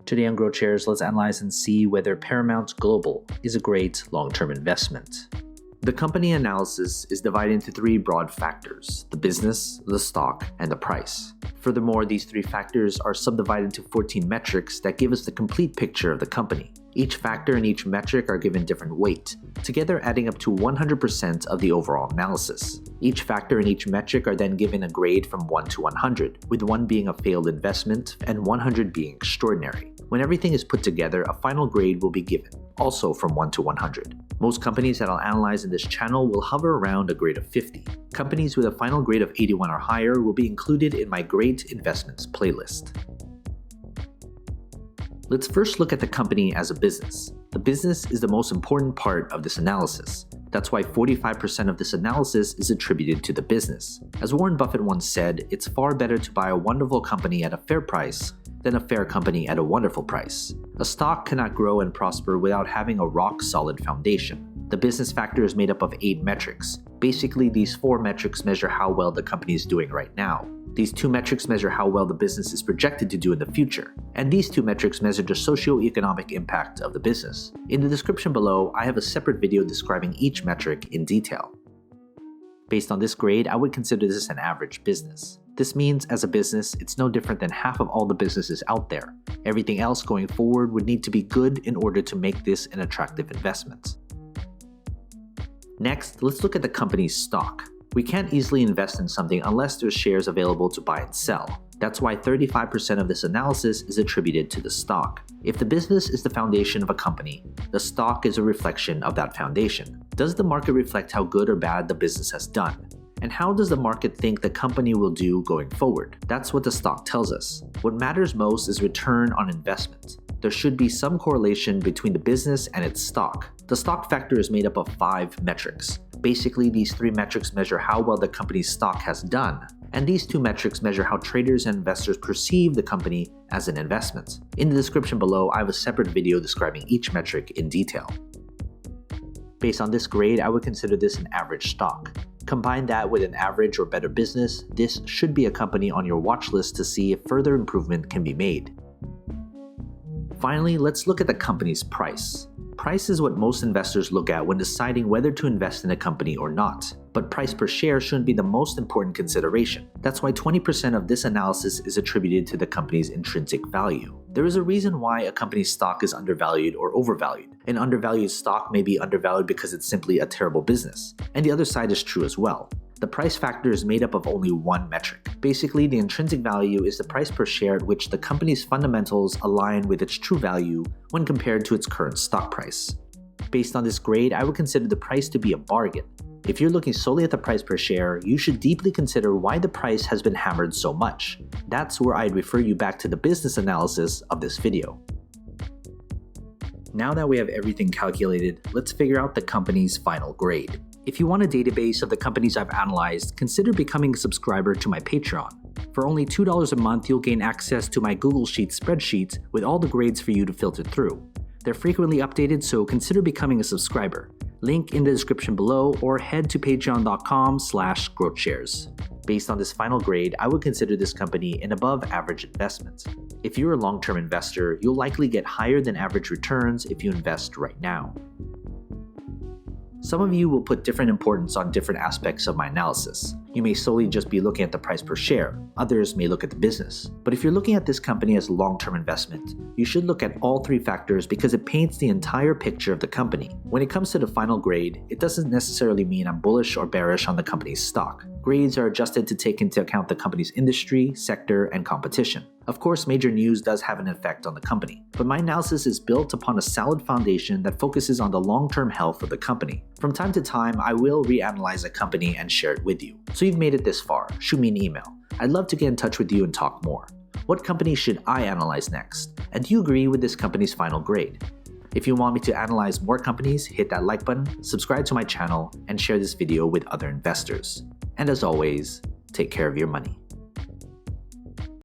Today on Growth Shares, let's analyze and see whether Paramount Global is a great long-term investment. The company analysis is divided into three broad factors: the business, the stock, and the price. Furthermore, these three factors are subdivided into 14 metrics that give us the complete picture of the company. Each factor and each metric are given different weight, together adding up to 100% of the overall analysis. Each factor and each metric are then given a grade from 1 to 100, with 1 being a failed investment and 100 being extraordinary. When everything is put together, a final grade will be given, also from 1 to 100. Most companies that I'll analyze in this channel will hover around a grade of 50. Companies with a final grade of 81 or higher will be included in my Great Investments playlist. Let's first look at the company as a business. The business is the most important part of this analysis. That's why 45% of this analysis is attributed to the business. As Warren Buffett once said, it's far better to buy a wonderful company at a fair price than a fair company at a wonderful price. A stock cannot grow and prosper without having a rock-solid foundation. The business factor is made up of 8 metrics. Basically, these 4 metrics measure how well the company is doing right now. These 2 metrics measure how well the business is projected to do in the future. And these 2 metrics measure the socio-economic impact of the business. In the description below, I have a separate video describing each metric in detail. Based on this grade, I would consider this an average business. This means, as a business, it's no different than half of all the businesses out there. Everything else going forward would need to be good in order to make this an attractive investment. Next, let's look at the company's stock. We can't easily invest in something unless there's shares available to buy and sell. That's why 35% of this analysis is attributed to the stock. If the business is the foundation of a company, the stock is a reflection of that foundation. Does the market reflect how good or bad the business has done? And how does the market think the company will do going forward? That's what the stock tells us. What matters most is return on investment. There should be some correlation between the business and its stock. The stock factor is made up of 5 metrics. Basically, these 3 metrics measure how well the company's stock has done, and these 2 metrics measure how traders and investors perceive the company as an investment. In the description below, I have a separate video describing each metric in detail. Based on this grade, I would consider this an average stock. Combine that with an average or better business, this should be a company on your watch list to see if further improvement can be made. Finally, let's look at the company's price. Price is what most investors look at when deciding whether to invest in a company or not. But price per share shouldn't be the most important consideration. That's why 20% of this analysis is attributed to the company's intrinsic value. There is a reason why a company's stock is undervalued or overvalued. An undervalued stock may be undervalued because it's simply a terrible business. And the other side is true as well. The price factor is made up of only 1 metric. Basically, the intrinsic value is the price per share at which the company's fundamentals align with its true value when compared to its current stock price. Based on this grade, I would consider the price to be a bargain. If you're looking solely at the price per share, you should deeply consider why the price has been hammered so much. That's where I'd refer you back to the business analysis of this video. Now that we have everything calculated, let's figure out the company's final grade. If you want a database of the companies I've analyzed, consider becoming a subscriber to my Patreon. For only $2 a month, you'll gain access to my Google Sheets spreadsheet with all the grades for you to filter through. They're frequently updated, so consider becoming a subscriber. Link in the description below, or head to patreon.com/growthshares. Based on this final grade, I would consider this company an above-average investment. If you're a long-term investor, you'll likely get higher than average returns if you invest right now. Some of you will put different importance on different aspects of my analysis. You may solely just be looking at the price per share. Others may look at the business. But if you're looking at this company as a long-term investment, you should look at all 3 factors because it paints the entire picture of the company. When it comes to the final grade, it doesn't necessarily mean I'm bullish or bearish on the company's stock. Grades are adjusted to take into account the company's industry, sector, and competition. Of course, major news does have an effect on the company, but my analysis is built upon a solid foundation that focuses on the long-term health of the company. From time to time, I will reanalyze a company and share it with you. So you've made it this far, shoot me an email. I'd love to get in touch with you and talk more. What company should I analyze next? And do you agree with this company's final grade? If you want me to analyze more companies, hit that like button, subscribe to my channel, and share this video with other investors. And as always, take care of your money.